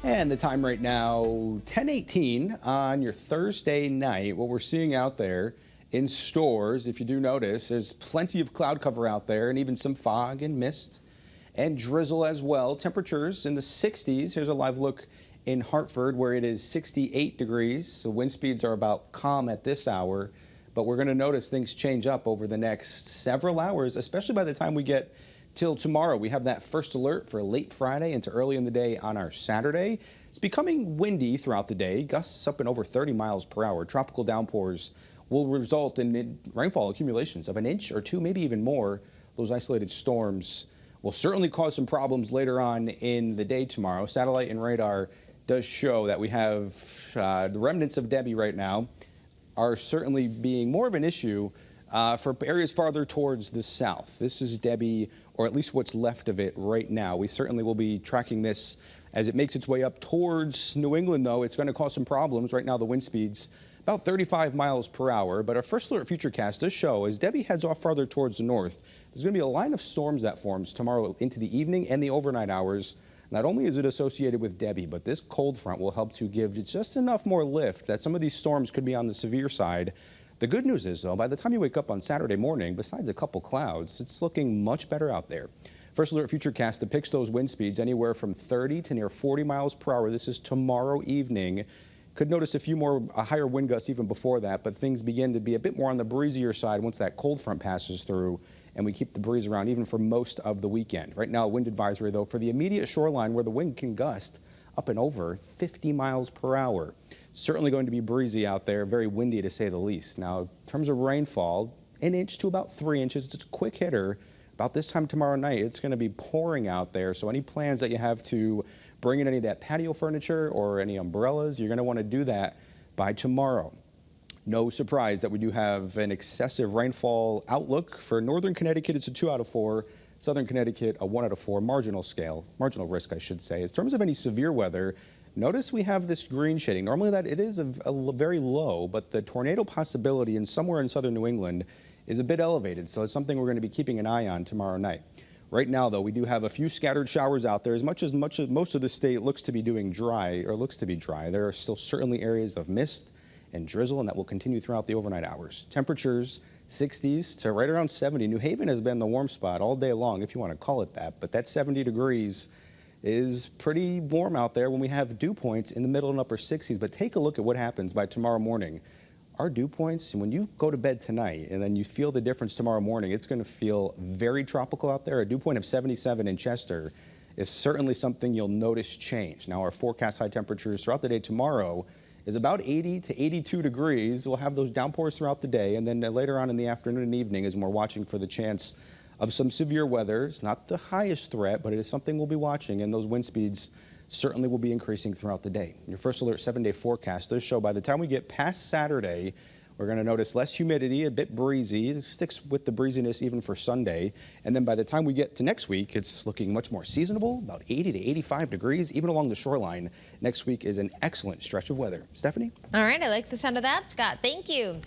And the time right now, 10:18 on your Thursday night. What we're seeing out there in stores, if you do notice, there's plenty of cloud cover out there and even some fog and mist and drizzle as well. Temperatures in the 60s. Here's a live look in Hartford where it is 68 degrees. The wind speeds are about calm at this hour, but we're going to notice things change up over the next several hours, especially by the time we get till tomorrow. We have that first alert for late Friday into early in the day on our Saturday. It's becoming windy throughout the day, gusts up and over 30 miles per hour. Tropical downpours will result in rainfall accumulations of an inch or two, maybe even more. Those isolated storms will certainly cause some problems later on in the day tomorrow. Satellite and radar does show that we have the remnants of Debby right now are certainly being more of an issue for areas farther towards the south. This is Debby, or at least what's left of it right now. We certainly will be tracking this as it makes its way up towards New England, though. It's going to cause some problems. Right now, the wind speed's about 35 miles per hour, but our first alert futurecast does show as Debby heads off farther towards the north, there's going to be a line of storms that forms tomorrow into the evening and the overnight hours. Not only is it associated with Debby, but this cold front will help to give just enough more lift that some of these storms could be on the severe side. The good news is, though, by the time you wake up on Saturday morning, besides a couple clouds, it's looking much better out there. First alert futurecast depicts those wind speeds anywhere from 30 to near 40 miles per hour. This is tomorrow evening. Could notice a few more higher wind gusts even before that, but things begin to be a bit more on the breezier side once that cold front passes through, and we keep the breeze around even for most of the weekend. Right now, wind advisory, though, for the immediate shoreline where the wind can gust up and over 50 miles per hour. Certainly going to be breezy out there, very windy to say the least. Now, in terms of rainfall, an inch to about 3 inches, just a quick hitter. About this time tomorrow night, it's going to be pouring out there. So any plans that you have to bring in any of that patio furniture or any umbrellas, you're going to want to do that by tomorrow. No surprise that we do have an excessive rainfall outlook. For northern Connecticut, it's a 2 out of 4. Southern Connecticut, a 1 out of 4 marginal marginal risk, I should say. In terms of any severe weather, notice we have this green shading. Normally that it is a very low, but the tornado possibility in somewhere in southern New England is a bit elevated. So it's something we're going to be keeping an eye on tomorrow night. Right now, though, we do have a few scattered showers out there. As much as most of the state looks to be doing dry, there are still certainly areas of mist and drizzle, and that will continue throughout the overnight hours. Temperatures 60s to right around 70. New Haven has been the warm spot all day long, if you want to call it that, but that 70 degrees is pretty warm out there when we have dew points in the middle and upper 60s. But take a look at what happens by tomorrow morning. Our dew points, and when you go to bed tonight and then you feel the difference tomorrow morning, it's going to feel very tropical out there. A dew point of 77 in Chester is certainly something you'll notice change. Now, our forecast high temperatures throughout the day tomorrow is about 80 to 82 degrees. We'll have those downpours throughout the day, and then later on in the afternoon and evening as we're watching for the chance of some severe weather. It's not the highest threat, but it is something we'll be watching, and those wind speeds certainly will be increasing throughout the day. Your first alert 7-day forecast does show by the time we get past Saturday, we're going to notice less humidity, a bit breezy. It sticks with the breeziness even for Sunday. And then by the time we get to next week, it's looking much more seasonable, about 80 to 85 degrees, even along the shoreline. Next week is an excellent stretch of weather. Stephanie? All right, I like the sound of that, Scott. Thank you.